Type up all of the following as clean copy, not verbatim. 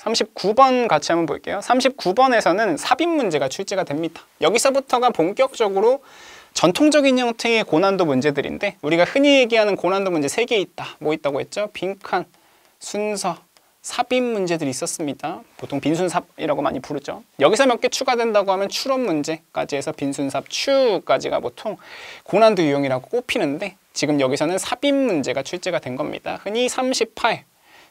39번 같이 한번 볼게요. 39번에서는 삽입 문제가 출제가 됩니다. 여기서부터가 본격적으로 전통적인 형태의 고난도 문제들인데 우리가 흔히 얘기하는 고난도 문제 3개 있다. 뭐 있다고 했죠? 빈칸, 순서, 삽입 문제들이 있었습니다. 보통 빈순삽이라고 많이 부르죠. 여기서 몇 개 추가된다고 하면 추론 문제까지 해서 빈순삽, 추까지가 보통 고난도 유형이라고 꼽히는데 지금 여기서는 삽입 문제가 출제가 된 겁니다. 흔히 38,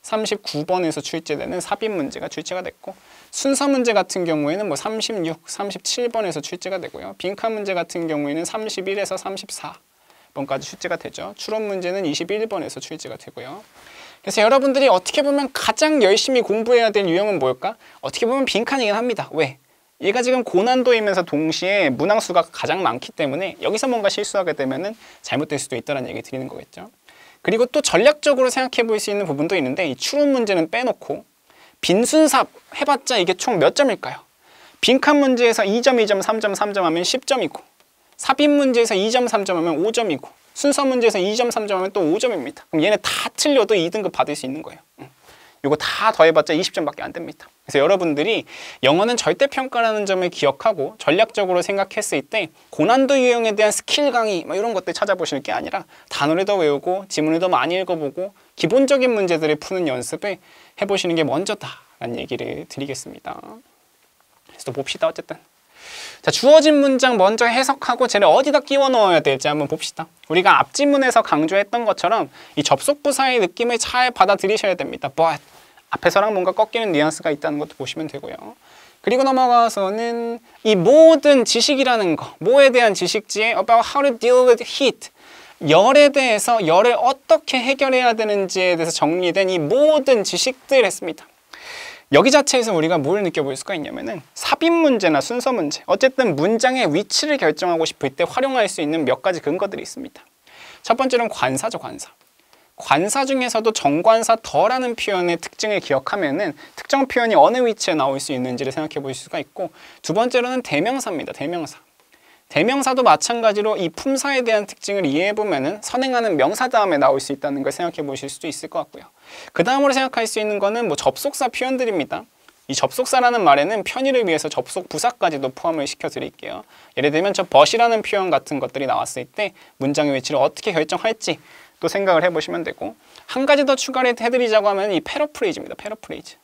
39번에서 출제되는 삽입 문제가 출제가 됐고 순서 문제 같은 경우에는 뭐 36, 37번에서 출제가 되고요. 빈칸 문제 같은 경우에는 31에서 34번까지 출제가 되죠. 추론 문제는 21번에서 출제가 되고요. 그래서 여러분들이 어떻게 보면 가장 열심히 공부해야 될 유형은 뭘까? 어떻게 보면 빈칸이긴 합니다. 왜? 얘가 지금 고난도이면서 동시에 문항수가 가장 많기 때문에 여기서 뭔가 실수하게 되면은 잘못될 수도 있다는 얘기 드리는 거겠죠. 그리고 또 전략적으로 생각해 볼 수 있는 부분도 있는데 이 추론 문제는 빼놓고 빈순삽 해봤자 이게 총 몇 점일까요? 빈칸 문제에서 2점, 2점, 3점, 3점 하면 10점이고 삽입 문제에서 2점, 3점 하면 5점이고 순서 문제에서 2점, 3점 하면 또 5점입니다. 그럼 얘네 다 틀려도 2등급 받을 수 있는 거예요. 이거 다 더해봤자 20점밖에 안 됩니다. 그래서 여러분들이 영어는 절대평가라는 점을 기억하고 전략적으로 생각했을 때 고난도 유형에 대한 스킬 강의 이런 것들 찾아보실 게 아니라 단어를 더 외우고 지문을 더 많이 읽어보고 기본적인 문제들을 푸는 연습을 해보시는 게 먼저다라는 얘기를 드리겠습니다. 그래서 또 봅시다. 어쨌든 자, 주어진 문장 먼저 해석하고 쟤를 어디다 끼워 넣어야 될지 한번 봅시다. 우리가 앞 지문에서 강조했던 것처럼 이 접속 부사의 느낌을 잘 받아들이셔야 됩니다. But 앞에서랑 뭔가 꺾이는 뉘앙스가 있다는 것도 보시면 되고요. 그리고 넘어가서는 이 모든 지식이라는 거, 뭐에 대한 지식지에 about how to deal with heat, 열에 대해서 열을 어떻게 해결해야 되는지에 대해서 정리된 이 모든 지식들 했습니다. 여기 자체에서 우리가 뭘 느껴볼 수가 있냐면은 삽입 문제나 순서 문제, 어쨌든 문장의 위치를 결정하고 싶을 때 활용할 수 있는 몇 가지 근거들이 있습니다. 첫 번째는 관사죠, 관사. 관사 중에서도 정관사 더라는 표현의 특징을 기억하면은 특정 표현이 어느 위치에 나올 수 있는지를 생각해 볼 수가 있고, 두 번째로는 대명사입니다. 대명사. 대명사도 마찬가지로 이 품사에 대한 특징을 이해해 보면은 선행하는 명사 다음에 나올 수 있다는 걸 생각해 보실 수도 있을 것 같고요. 그 다음으로 생각할 수 있는 거는 뭐 접속사 표현들입니다. 이 접속사라는 말에는 편의를 위해서 접속 부사까지도 포함을 시켜 드릴게요. 예를 들면 저 but이라는 표현 같은 것들이 나왔을 때 문장의 위치를 어떻게 결정할지 또 생각을 해보시면 되고, 한 가지 더 추가를 해드리자고 하면 이 패러프레이즈입니다. 패러프레이즈.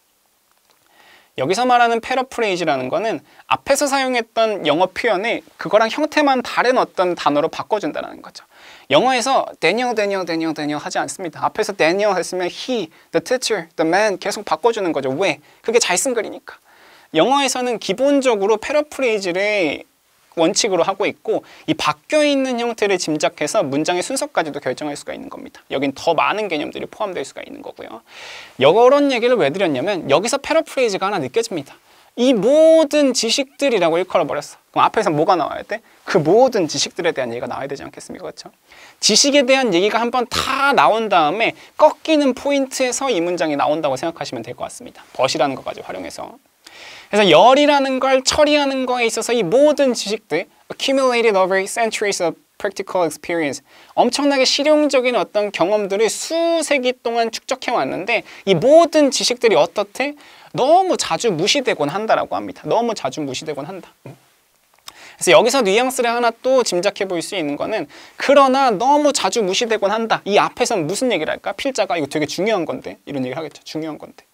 여기서 말하는 패러프레이즈라는 거는 앞에서 사용했던 영어 표현을 그거랑 형태만 다른 어떤 단어로 바꿔준다는 거죠. 영어에서 Daniel 하지 않습니다. 앞에서 Daniel 했으면 he, the teacher, the man 계속 바꿔주는 거죠. 왜? 그게 잘 쓴 글이니까. 영어에서는 기본적으로 패러프레이즈를 원칙으로 하고 있고, 이 바뀌어있는 형태를 짐작해서 문장의 순서까지도 결정할 수가 있는 겁니다. 여긴 더 많은 개념들이 포함될 수가 있는 거고요. 이런 얘기를 왜 드렸냐면 여기서 패러프레이즈가 하나 느껴집니다. 이 모든 지식들이라고 일컬어버렸어. 그럼 앞에서 뭐가 나와야 돼? 그 모든 지식들에 대한 얘기가 나와야 되지 않겠습니까? 그렇죠? 지식에 대한 얘기가 한번 다 나온 다음에 꺾이는 포인트에서 이 문장이 나온다고 생각하시면 될 것 같습니다. but이라는 것까지 활용해서. 그래서 열이라는 걸 처리하는 거에 있어서 이 모든 지식들, accumulated over centuries of practical experience, 엄청나게 실용적인 어떤 경험들을 수세기 동안 축적해 왔는데 이 모든 지식들이 어떻대? 너무 자주 무시되곤 한다라고 합니다. 너무 자주 무시되곤 한다. 그래서 여기서 뉘앙스를 하나 또 짐작해 볼 수 있는 거는, 그러나 너무 자주 무시되곤 한다. 이 앞에서는 무슨 얘기를 할까? 필자가 이거 되게 중요한 건데 이런 얘기를 하겠죠. 중요한 건데.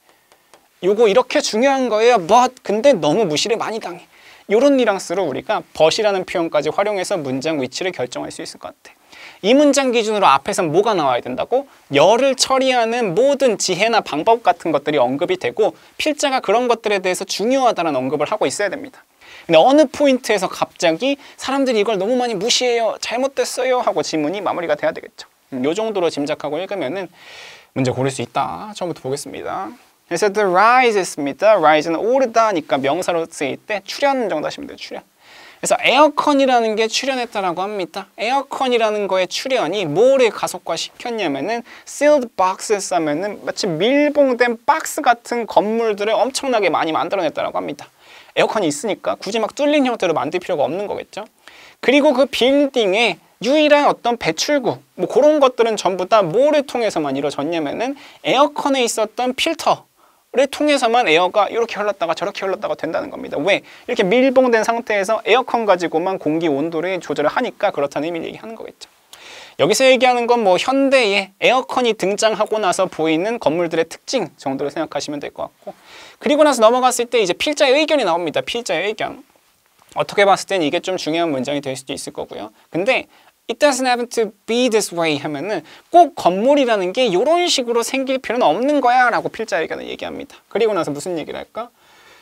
요거 이렇게 중요한 거예요. but 근데 너무 무시를 많이 당해. 이런 뉘앙스로 우리가 but이라는 표현까지 활용해서 문장 위치를 결정할 수 있을 것 같아. 이 문장 기준으로 앞에선 뭐가 나와야 된다고? 열을 처리하는 모든 지혜나 방법 같은 것들이 언급이 되고, 필자가 그런 것들에 대해서 중요하다는 언급을 하고 있어야 됩니다. 근데 어느 포인트에서 갑자기 사람들이 이걸 너무 많이 무시해요, 잘못됐어요 하고 지문이 마무리가 돼야 되겠죠. 요 정도로 짐작하고 읽으면은 문제 고를 수 있다. 처음부터 보겠습니다. 그래서 the rise입니다. rise는 오르다니까 명사로 쓰일 때 출현 정도 하시면 돼요. 출현. 그래서 에어컨이라는 게 출현했다라고 합니다. 에어컨이라는 거의 출현이 뭐를 가속화시켰냐면은 sealed boxes 하면은 마치 밀봉된 박스 같은 건물들을 엄청나게 많이 만들어냈다라고 합니다. 에어컨이 있으니까 굳이 막 뚫린 형태로 만들 필요가 없는 거겠죠. 그리고 그 빌딩에 유일한 어떤 배출구, 뭐 그런 것들은 전부 다 뭐를 통해서만 이루어졌냐면은 에어컨에 있었던 필터, 를 통해서만 에어가 이렇게 흘렀다가 저렇게 흘렀다가 된다는 겁니다. 왜? 이렇게 밀봉된 상태에서 에어컨 가지고만 공기 온도를 조절을 하니까 그렇다는 의미를 얘기하는 거겠죠. 여기서 얘기하는 건 뭐 현대에 에어컨이 등장하고 나서 보이는 건물들의 특징 정도로 생각하시면 될 것 같고, 그리고 나서 넘어갔을 때 이제 필자의 의견이 나옵니다. 필자의 의견. 어떻게 봤을 때는 이게 좀 중요한 문장이 될 수도 있을 거고요. 근데 It doesn't have to be this way 하면은 꼭 건물이라는 게 이런 식으로 생길 필요는 없는 거야 라고 필자의 의견을 얘기합니다. 그리고 나서 무슨 얘기를 할까?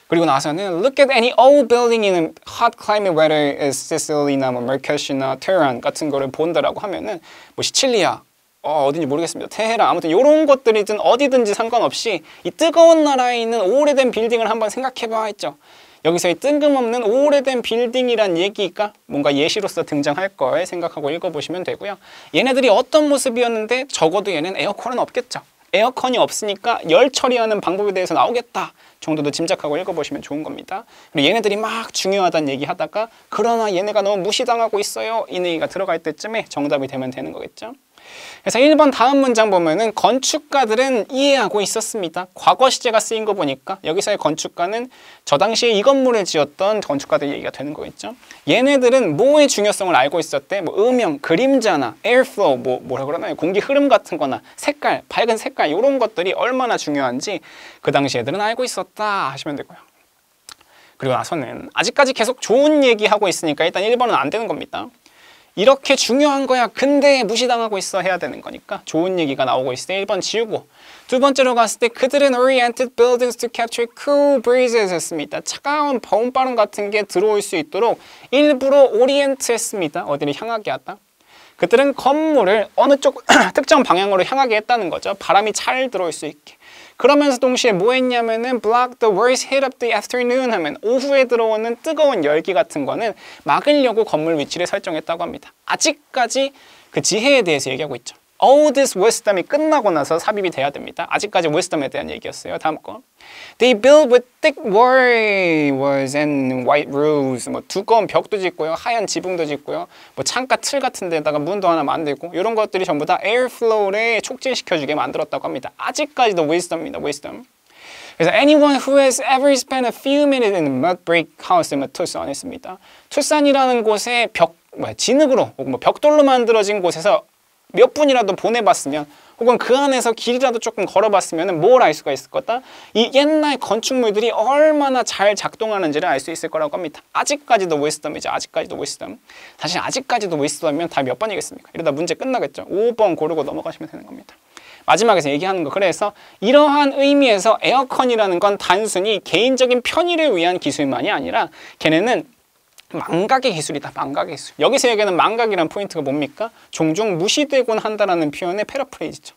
그리고 나서는 Look at any old building in hot climate, whether it's Sicily나 뭐 마라케시나 테헤란 같은 거를 본다라고 하면은 뭐 시칠리아, 어딘지 모르겠습니다. 테헤란, 아무튼 이런 것들이든 어디든지 상관없이 이 뜨거운 나라에 있는 오래된 빌딩을 한번 생각해봐 했죠. 여기서 이 뜬금없는 오래된 빌딩이란 얘기가 뭔가 예시로서 등장할 걸 생각하고 읽어보시면 되고요. 얘네들이 어떤 모습이었는데 적어도 얘는 에어컨은 없겠죠. 에어컨이 없으니까 열 처리하는 방법에 대해서 나오겠다 정도도 짐작하고 읽어보시면 좋은 겁니다. 그리고 얘네들이 막 중요하다는 얘기하다가 그러나 얘네가 너무 무시당하고 있어요 이 얘기가 들어갈 때쯤에 정답이 되면 되는 거겠죠. 그래서 1번 다음 문장 보면은 건축가들은 이해하고 있었습니다. 과거 시제가 쓰인 거 보니까 여기서의 건축가는 저 당시에 이 건물을 지었던 건축가들 얘기가 되는 거겠죠. 얘네들은 뭐의 중요성을 알고 있었대? 뭐 음영, 그림자나 에어플로우, 뭐라 그러나요? 공기 흐름 같은 거나 색깔, 밝은 색깔 이런 것들이 얼마나 중요한지 그 당시 애들은 알고 있었다 하시면 되고요. 그리고 나서는 아직까지 계속 좋은 얘기하고 있으니까 일단 1번은 안 되는 겁니다. 이렇게 중요한 거야. 근데 무시당하고 있어 해야 되는 거니까 좋은 얘기가 나오고 있을 때 1번 지우고, 두 번째로 갔을 때 그들은 oriented buildings to capture cool breezes 했습니다. 차가운 봄바람 같은 게 들어올 수 있도록 일부러 오리엔트 했습니다. 어디를 향하게 하다. 그들은 건물을 어느 쪽 특정 방향으로 향하게 했다는 거죠. 바람이 잘 들어올 수 있게. 그러면서 동시에 뭐 했냐면은 block the worst hit of the afternoon 하면 오후에 들어오는 뜨거운 열기 같은 거는 막으려고 건물 위치를 설정했다고 합니다. 아직까지 그 지혜에 대해서 얘기하고 있죠. All this wisdom이 끝나고 나서 삽입이 돼야 됩니다. 아직까지 wisdom에 대한 얘기였어요. 다음 거. They built with thick walls and white roofs. 뭐 두꺼운 벽도 짓고요. 하얀 지붕도 짓고요. 뭐 창가 틀 같은 데다가 문도 하나 만들고 이런 것들이 전부 다 airflow를 촉진시켜주게 만들었다고 합니다. 아직까지도 wisdom입니다. wisdom. 그래서 anyone who has ever spent a few minutes in a mud brick house in 투싼 했습니다. 투싼이라는 곳에 진흙으로 혹은 뭐 벽돌로 만들어진 곳에서 몇 분이라도 보내봤으면 혹은 그 안에서 길이라도 조금 걸어봤으면 뭘 알 수가 있을 거다? 이 옛날 건축물들이 얼마나 잘 작동하는지를 알 수 있을 거라고 합니다. 아직까지도 wisdom이죠. 아직까지도 wisdom. 사실 아직까지도 wisdom이면 다 몇 번이겠습니까? 이러다 문제 끝나겠죠. 5번 고르고 넘어가시면 되는 겁니다. 마지막에서 얘기하는 거. 그래서 이러한 의미에서 에어컨이라는 건 단순히 개인적인 편의를 위한 기술만이 아니라 걔네는 망각의 기술이다. 망각의 기술. 여기서 얘기하는 망각이라는 포인트가 뭡니까? 종종 무시되곤 한다라는 표현의 패러프레이즈죠.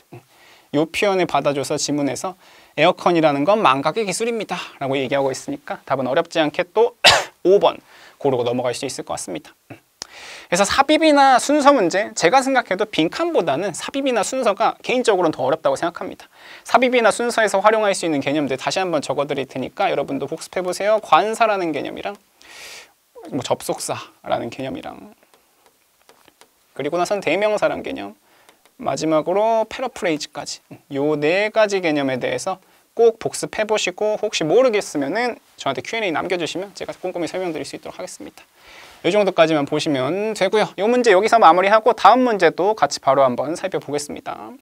이 표현을 받아줘서 지문에서 에어컨이라는 건 망각의 기술입니다 라고 얘기하고 있으니까 답은 어렵지 않게 또 5번 고르고 넘어갈 수 있을 것 같습니다. 그래서 삽입이나 순서 문제, 제가 생각해도 빈칸보다는 삽입이나 순서가 개인적으로는 더 어렵다고 생각합니다. 삽입이나 순서에서 활용할 수 있는 개념들 다시 한번 적어드릴 테니까 여러분도 복습해보세요. 관사라는 개념이랑 뭐 접속사라는 개념이랑, 그리고 나선 대명사라는 개념, 마지막으로 패러프레이즈까지 요 4가지 개념에 대해서 꼭 복습해 보시고 혹시 모르겠으면은 저한테 Q&A 남겨주시면 제가 꼼꼼히 설명드릴 수 있도록 하겠습니다. 이 정도까지만 보시면 되고요. 이 문제 여기서 마무리하고 다음 문제도 같이 바로 한번 살펴보겠습니다.